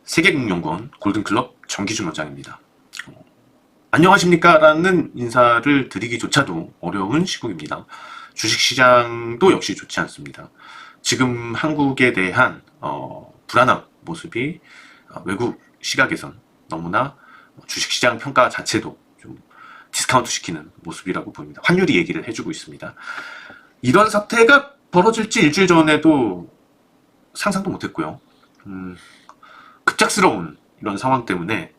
세계금융연구원 골든클럽 정기준 원장입니다. 안녕하십니까 라는 인사를 드리기조차도 어려운 시국입니다. 주식시장도 역시 좋지 않습니다. 지금 한국에 대한 불안한 모습이 외국 시각에선 너무나 주식시장 평가 자체도 좀 디스카운트 시키는 모습이라고 보입니다. 환율이 얘기를 해주고 있습니다. 이런 사태가 벌어질지 일주일 전에도 상상도 못했고요. 급작스러운 이런 상황 때문에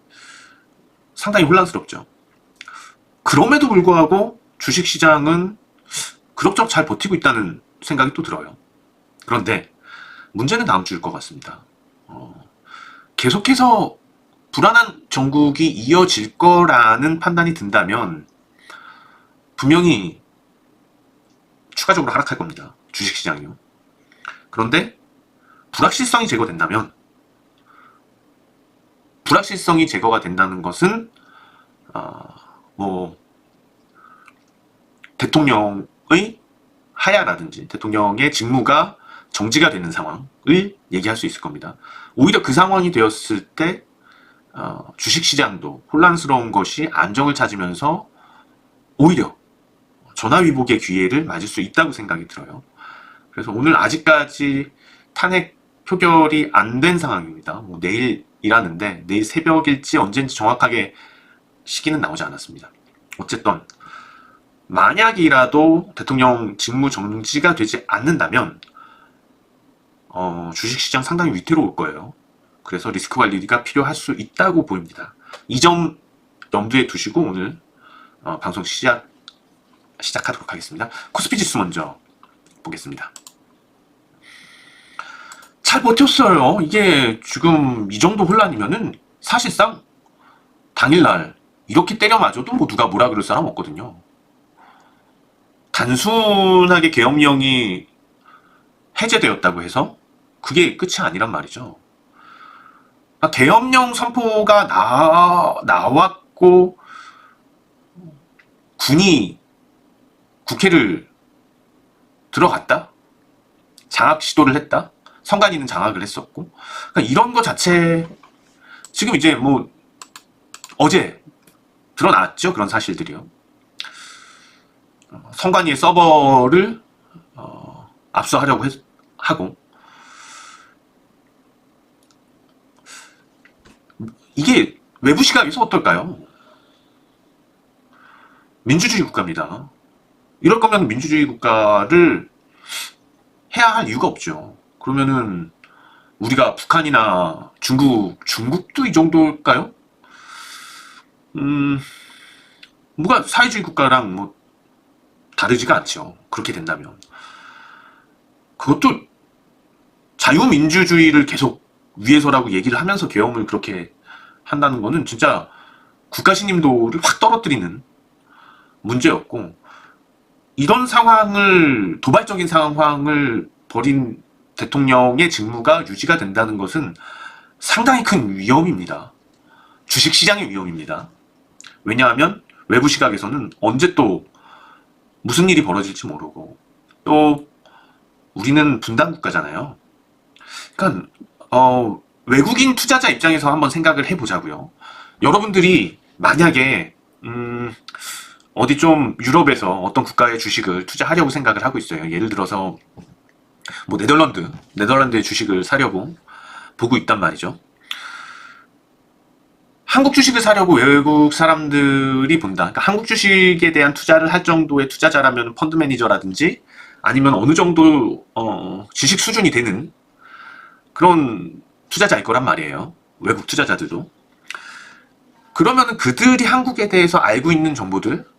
상당히 혼란스럽죠. 그럼에도 불구하고 주식시장은 그럭저럭 잘 버티고 있다는 생각이 또 들어요. 그런데 문제는 다음 주일 것 같습니다. 계속해서 불안한 정국이 이어질 거라는 판단이 든다면 분명히 추가적으로 하락할 겁니다. 주식시장이요. 그런데 불확실성이 제거된다면, 불확실성이 제거가 된다는 것은 대통령의 하야라든지 대통령의 직무가 정지가 되는 상황을 얘기할 수 있을 겁니다. 오히려 그 상황이 되었을 때 주식시장도 혼란스러운 것이 안정을 찾으면서 오히려 전화위복의 기회를 맞을 수 있다고 생각이 들어요. 그래서 오늘 아직까지 탄핵 표결이 안 된 상황입니다. 내일이라는데 내일 새벽일지 언제인지 정확하게 시기는 나오지 않았습니다. 어쨌든 만약이라도 대통령 직무 정지가 되지 않는다면 주식시장 상당히 위태로울 거예요. 그래서 리스크 관리가 필요할 수 있다고 보입니다. 이 점 염두에 두시고 오늘 방송 시작하도록 하겠습니다. 코스피 지수 먼저 보겠습니다. 잘 버텼어요. 이게 지금 이 정도 혼란이면은 사실상 당일날 이렇게 때려 맞아도 뭐 누가 뭐라 그럴 사람 없거든요. 단순하게 계엄령이 해제되었다고 해서 그게 끝이 아니란 말이죠. 계엄령 선포가 나왔고 군이 국회를 들어갔다? 장악 시도를 했다? 선관위는 장악을 했었고, 그러니까 이런 거 자체 지금 이제 뭐 어제 드러났죠. 그런 사실들이요. 선관위의 서버를 압수하려고 하고, 이게 외부 시각에서 어떨까요? 민주주의 국가입니다. 이럴 거면 민주주의 국가를 해야 할 이유가 없죠. 그러면은 우리가 북한이나 중국도 이 정도일까요? 뭐가 사회주의 국가랑 뭐 다르지가 않죠. 그렇게 된다면. 그것도 자유민주주의를 계속 위해서라고 얘기를 하면서 계엄을 그렇게 한다는 거는 진짜 국가 신임도를 확 떨어뜨리는 문제였고, 이런 상황을, 도발적인 상황을 벌인 대통령의 직무가 유지가 된다는 것은 상당히 큰 위험입니다. 주식시장의 위험입니다. 왜냐하면 외부 시각에서는 언제 또 무슨 일이 벌어질지 모르고, 또 우리는 분단국가잖아요. 그러니까 외국인 투자자 입장에서 한번 생각을 해보자고요. 여러분들이 만약에 어디 좀 유럽에서 어떤 국가의 주식을 투자하려고 생각을 하고 있어요. 예를 들어서 뭐 네덜란드의 주식을 사려고 보고 있단 말이죠. 한국 주식을 사려고 외국 사람들이 본다. 그러니까 한국 주식에 대한 투자를 할 정도의 투자자라면 펀드 매니저라든지 아니면 어느 정도 지식 수준이 되는 그런 투자자일 거란 말이에요. 외국 투자자들도. 그러면 그들이 한국에 대해서 알고 있는 정보들,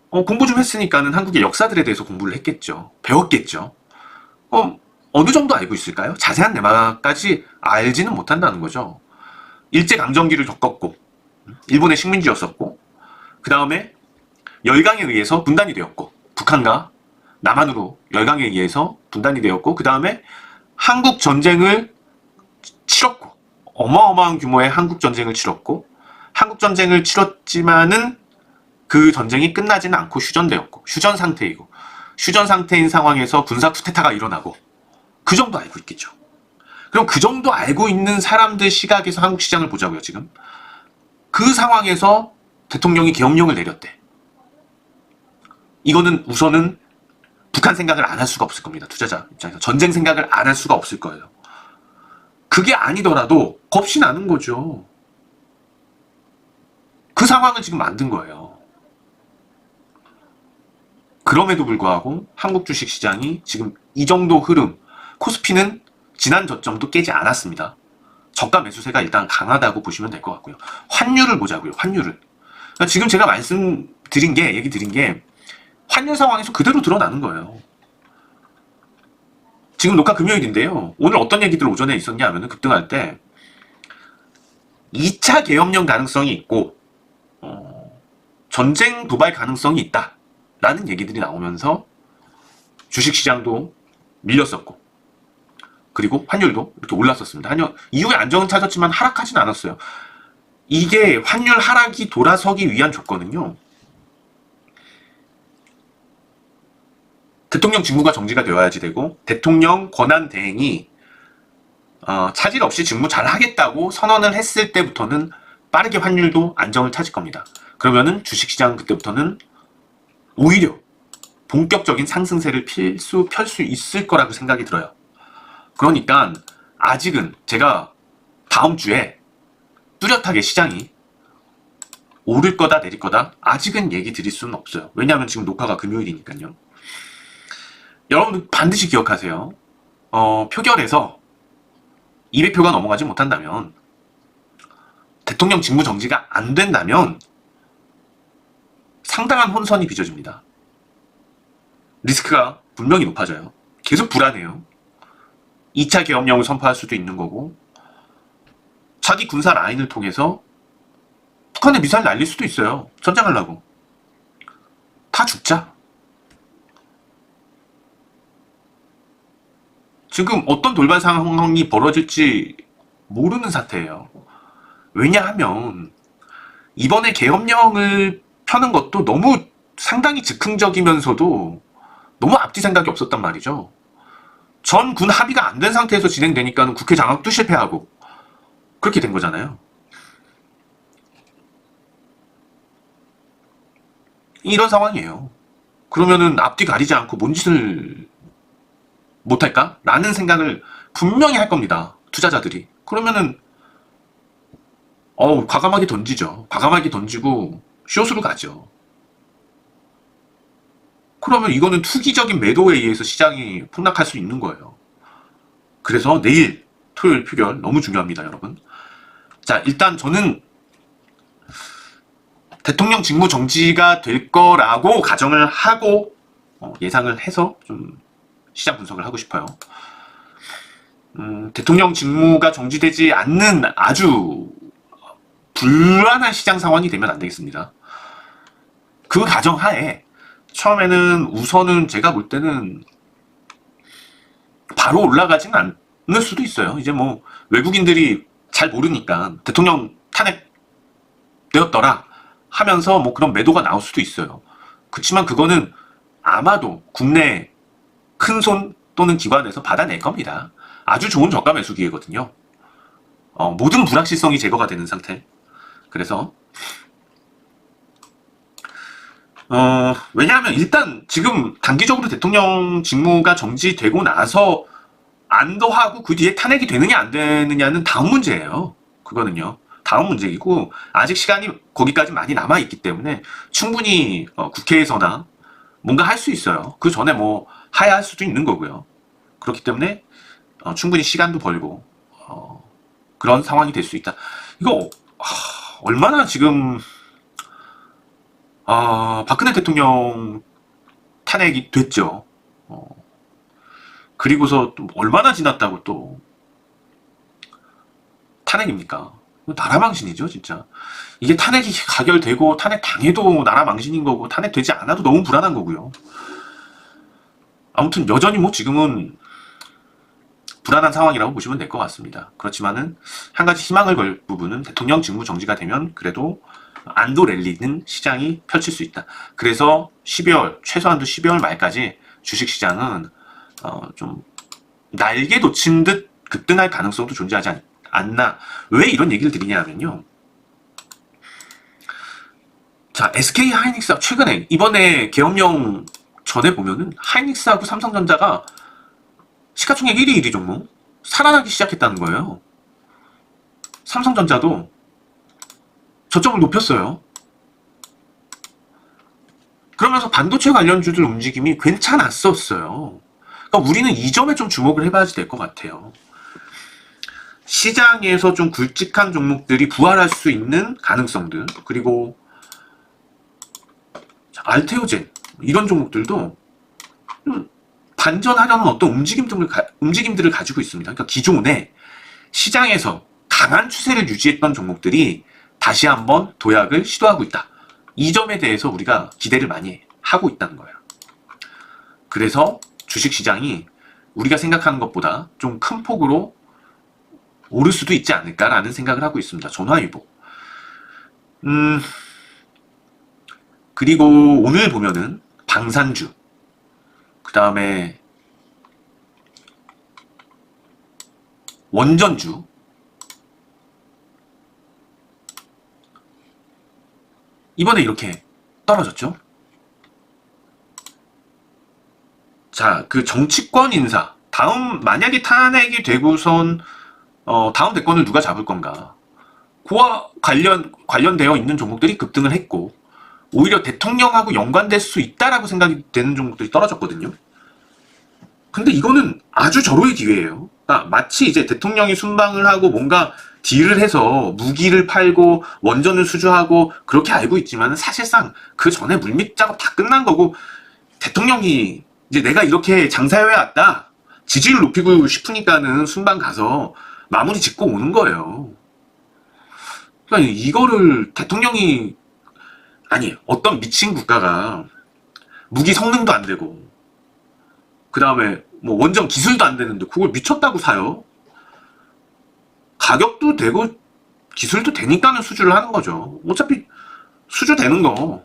공부 좀 했으니까는 한국의 역사들에 대해서 공부를 했겠죠. 배웠겠죠. 어느 정도 알고 있을까요? 자세한 내막까지 알지는 못한다는 거죠. 일제강점기를 겪었고, 일본의 식민지였었고, 그 다음에 열강에 의해서 분단이 되었고, 북한과 남한으로 열강에 의해서 분단이 되었고, 그 다음에 한국 전쟁을 치렀고, 어마어마한 규모의 한국 전쟁을 치렀고, 한국 전쟁을 치렀지만은 그 전쟁이 끝나지는 않고 휴전되었고, 휴전 상태인 상황에서 군사 쿠데타가 일어나고, 그 정도 알고 있겠죠. 그럼 그 정도 알고 있는 사람들 시각에서 한국 시장을 보자고요, 지금. 그 상황에서 대통령이 계엄령을 내렸대. 이거는 우선은 북한 생각을 안 할 수가 없을 겁니다. 투자자 입장에서. 전쟁 생각을 안 할 수가 없을 거예요. 그게 아니더라도 겁이 나는 거죠. 그 상황을 지금 만든 거예요. 그럼에도 불구하고 한국 주식시장이 지금 이 정도 흐름, 코스피는 지난 저점도 깨지 않았습니다. 저가 매수세가 일단 강하다고 보시면 될 것 같고요. 환율을 보자고요. 환율을. 그러니까 지금 제가 얘기 드린 게 환율 상황에서 그대로 드러나는 거예요. 지금 녹화 금요일인데요. 오늘 어떤 얘기들 오전에 있었냐 하면 급등할 때 2차 계엄령 가능성이 있고 전쟁 도발 가능성이 있다 라는 얘기들이 나오면서 주식시장도 밀렸었고 그리고 환율도 이렇게 올랐었습니다. 이후에 안정은 찾았지만 하락하진 않았어요. 이게 환율 하락이 돌아서기 위한 조건은요. 대통령 직무가 정지가 되어야지 되고 대통령 권한 대행이 차질 없이 직무 잘 하겠다고 선언을 했을 때부터는 빠르게 환율도 안정을 찾을 겁니다. 그러면은 주식시장 그때부터는 오히려 본격적인 상승세를 펼 수 있을 거라고 생각이 들어요. 그러니까 아직은 제가 다음 주에 뚜렷하게 시장이 오를 거다 내릴 거다 아직은 얘기 드릴 수는 없어요. 왜냐하면 지금 녹화가 금요일이니까요. 여러분들 반드시 기억하세요. 표결에서 200표가 넘어가지 못한다면 대통령 직무 정지가 안 된다면 상당한 혼선이 빚어집니다. 리스크가 분명히 높아져요. 계속 불안해요. 2차 계엄령을 선포할 수도 있는 거고 자기 군사 라인을 통해서 북한에 미사일 날릴 수도 있어요. 전쟁하려고. 다 죽자. 지금 어떤 돌발 상황이 벌어질지 모르는 사태예요. 왜냐하면 이번에 계엄령을 펴는 것도 너무 상당히 즉흥적이면서도 너무 앞뒤 생각이 없었단 말이죠. 전 군 합의가 안 된 상태에서 진행되니까 국회 장악도 실패하고 그렇게 된 거잖아요. 이런 상황이에요. 그러면은 앞뒤 가리지 않고 뭔 짓을 못할까? 라는 생각을 분명히 할 겁니다. 투자자들이. 그러면은 과감하게 던지죠. 과감하게 던지고 숏으로 가죠. 그러면 이거는 투기적인 매도에 의해서 시장이 폭락할 수 있는 거예요. 그래서 내일 토요일 표결 너무 중요합니다, 여러분. 자, 일단 저는 대통령 직무 정지가 될 거라고 가정을 하고 예상을 해서 좀 시장 분석을 하고 싶어요. 대통령 직무가 정지되지 않는 아주 불안한 시장 상황이 되면 안 되겠습니다. 그 가정하에 처음에는 우선은 제가 볼 때는 바로 올라가진 않을 수도 있어요. 이제 뭐 외국인들이 잘 모르니까 대통령 탄핵되었더라 하면서 뭐 그런 매도가 나올 수도 있어요. 그렇지만 그거는 아마도 국내 큰손 또는 기관에서 받아낼 겁니다. 아주 좋은 저가 매수 기회거든요. 모든 불확실성이 제거가 되는 상태. 그래서 왜냐하면 일단 지금 단기적으로 대통령 직무가 정지되고 나서 안도하고 그 뒤에 탄핵이 되느냐 안 되느냐는 다음 문제예요. 그거는요. 다음 문제이고 아직 시간이 거기까지 많이 남아있기 때문에 충분히 국회에서나 뭔가 할 수 있어요. 그 전에 뭐 하야할 수도 있는 거고요. 그렇기 때문에 충분히 시간도 벌고 그런 상황이 될 수 있다. 이거 얼마나 지금 박근혜 대통령 탄핵이 됐죠. 그리고서 또 얼마나 지났다고 또 탄핵입니까? 나라 망신이죠, 진짜. 이게 탄핵이 가결되고 탄핵 당해도 나라 망신인 거고 탄핵 되지 않아도 너무 불안한 거고요. 아무튼 여전히 뭐 지금은 불안한 상황이라고 보시면 될 것 같습니다. 그렇지만은 한 가지 희망을 걸 부분은 대통령 직무 정지가 되면 그래도 안도 랠리는 시장이 펼칠 수 있다. 그래서 12월 최소한도 12월 말까지 주식시장은 좀 날개 돋친 듯 급등할 가능성도 존재하지 않나. 왜 이런 얘기를 드리냐 하면요. 자, SK 하이닉스 최근에 이번에 계엄령 전에 보면은 하이닉스하고 삼성전자가 시가총액 1위 1위 종목 살아나기 시작했다는 거예요. 삼성전자도 저점을 높였어요. 그러면서 반도체 관련주들 움직임이 괜찮았었어요. 그러니까 우리는 이 점에 좀 주목을 해봐야지 될 것 같아요. 시장에서 좀 굵직한 종목들이 부활할 수 있는 가능성들, 그리고 알테오젠 이런 종목들도 반전하려는 어떤 움직임들을 가지고 있습니다. 그러니까 기존에 시장에서 강한 추세를 유지했던 종목들이 다시 한번 도약을 시도하고 있다. 이 점에 대해서 우리가 기대를 많이 하고 있다는 거예요. 그래서 주식시장이 우리가 생각하는 것보다 좀 큰 폭으로 오를 수도 있지 않을까라는 생각을 하고 있습니다. 전화위보. 그리고 오늘 보면은 방산주, 그 다음에 원전주, 이번에 이렇게 떨어졌죠. 자, 그 정치권 인사, 만약에 탄핵이 되고선 다음 대권을 누가 잡을 건가, 그와 관련되어 있는 종목들이 급등을 했고, 오히려 대통령하고 연관될 수 있다라고 생각이 되는 종목들이 떨어졌거든요. 근데 이거는 아주 절호의 기회예요. 그러니까 마치 이제 대통령이 순방을 하고 뭔가 딜을 해서 무기를 팔고 원전을 수주하고 그렇게 알고 있지만 사실상 그 전에 물밑 작업 다 끝난 거고, 대통령이 이제 내가 이렇게 장사해 왔다, 지지를 높이고 싶으니까는 순방 가서 마무리 짓고 오는 거예요. 그러니까 이거를 대통령이, 아니, 어떤 미친 국가가 무기 성능도 안 되고 그 다음에 뭐 원전 기술도 안 되는데 그걸 미쳤다고 사요? 가격도 되고 기술도 되니까는 수주를 하는 거죠. 어차피 수주되는 거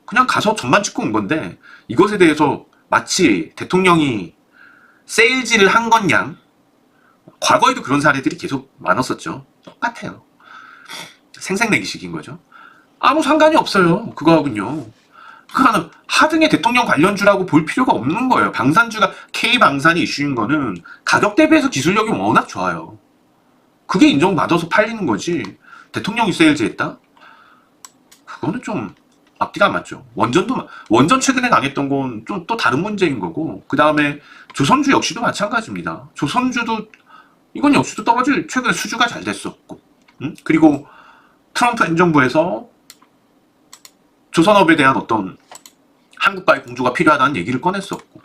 그냥 가서 전만 찍고 온 건데, 이것에 대해서 마치 대통령이 세일즈를 한 것 양, 과거에도 그런 사례들이 계속 많았었죠. 똑같아요. 생색내기식인 거죠. 아무 상관이 없어요, 그거하군요. 그거는 하등의 대통령 관련주라고 볼 필요가 없는 거예요. 방산주가, K방산이 이슈인 거는 가격 대비해서 기술력이 워낙 좋아요. 그게 인정받아서 팔리는 거지, 대통령이 세일즈했다? 그거는 좀 앞뒤가 안 맞죠. 원전 최근에 강했던 건 좀 또 다른 문제인 거고, 그 다음에 조선주 역시도 마찬가지입니다. 조선주도 이건 역시도 떨어질, 최근에 수주가 잘 됐었고, 그리고 트럼프 행정부에서 조선업에 대한 어떤 한국과의 공조가 필요하다는 얘기를 꺼냈었고,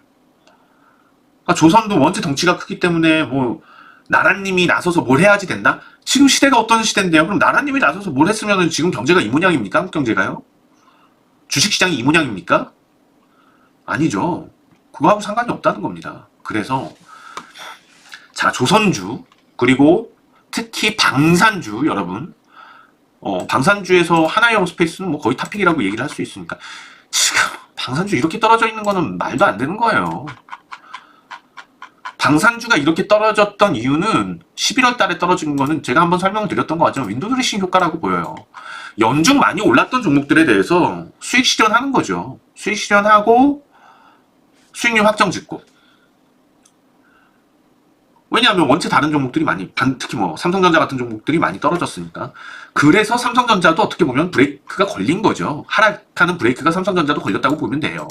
그러니까 조선도 원체 덩치가 크기 때문에 뭐 나라님이 나서서 뭘 해야지 된다? 지금 시대가 어떤 시대인데요? 그럼 나라님이 나서서 뭘 했으면 지금 경제가 이 모양입니까? 한국 경제가요? 주식시장이 이 모양입니까? 아니죠. 그거하고 상관이 없다는 겁니다. 그래서 자, 조선주, 그리고 특히 방산주, 여러분, 방산주에서 하나영스페이스는 뭐 거의 탑픽이라고 얘기를 할 수 있으니까, 지금 방산주 이렇게 떨어져 있는 거는 말도 안 되는 거예요. 방산주가 이렇게 떨어졌던 이유는 11월 달에 떨어진 거는 제가 한번 설명을 드렸던 것 같지만 윈도우 드레싱 효과라고 보여요. 연중 많이 올랐던 종목들에 대해서 수익 실현하는 거죠. 수익 실현하고 수익률 확정 짓고. 왜냐하면 원체 다른 종목들이 많이, 특히 뭐 삼성전자 같은 종목들이 많이 떨어졌으니까. 그래서 삼성전자도 어떻게 보면 브레이크가 걸린 거죠. 하락하는 브레이크가 삼성전자도 걸렸다고 보면 돼요.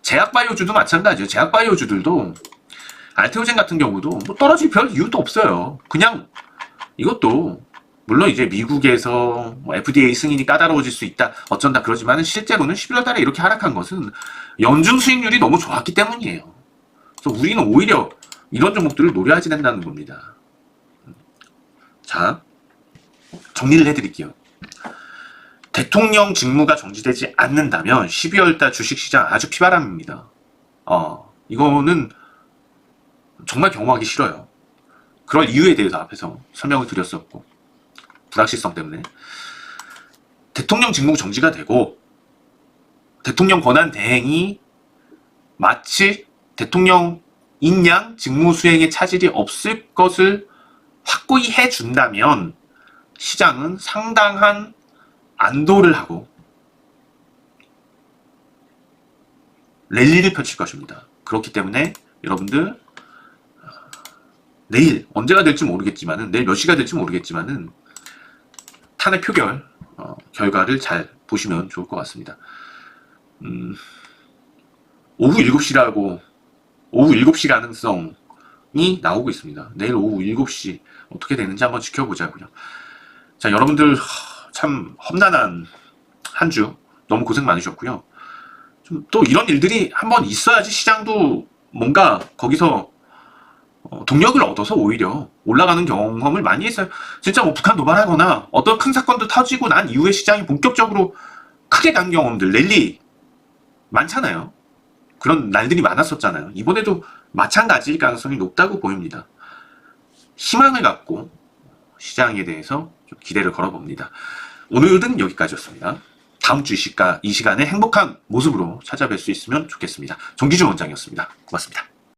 제약바이오주도 마찬가지예요. 제약바이오주들도 알테오젠 같은 경우도 뭐 떨어질 별 이유도 없어요. 그냥 이것도 물론 이제 미국에서 뭐 FDA 승인이 까다로워질 수 있다, 어쩐다 그러지만 실제로는 11월 달에 이렇게 하락한 것은 연중 수익률이 너무 좋았기 때문이에요. 그래서 우리는 오히려 이런 종목들을 노려야지 된다는 겁니다. 자, 정리를 해드릴게요. 대통령 직무가 정지되지 않는다면 12월달 주식시장 아주 피바람입니다. 이거는 정말 경험하기 싫어요. 그럴 이유에 대해서 앞에서 설명을 드렸었고, 불확실성 때문에. 대통령 직무 정지가 되고 대통령 권한 대행이 마치 대통령 인양 직무 수행에 차질이 없을 것을 확고히 해준다면 시장은 상당한 안도를 하고 랠리를 펼칠 것입니다. 그렇기 때문에 여러분들 내일 언제가 될지 모르겠지만은 내일 몇 시가 될지 모르겠지만은 탄핵 표결 결과를 잘 보시면 좋을 것 같습니다. 오후 7시라고 오후 7시 가능성이 나오고 있습니다. 내일 오후 7시 어떻게 되는지 한번 지켜보자고요. 자, 여러분들 참 험난한 한 주 너무 고생 많으셨고요. 좀 또 이런 일들이 한번 있어야지 시장도 뭔가 거기서 동력을 얻어서 오히려 올라가는 경험을 많이 했어요. 진짜 뭐 북한 도발하거나 어떤 큰 사건도 터지고 난 이후에 시장이 본격적으로 크게 간 경험들, 랠리 많잖아요. 그런 날들이 많았었잖아요. 이번에도 마찬가지일 가능성이 높다고 보입니다. 희망을 갖고 시장에 대해서 좀 기대를 걸어봅니다. 오늘은 여기까지였습니다. 다음 주 이 시간에 행복한 모습으로 찾아뵐 수 있으면 좋겠습니다. 정기준 원장이었습니다. 고맙습니다.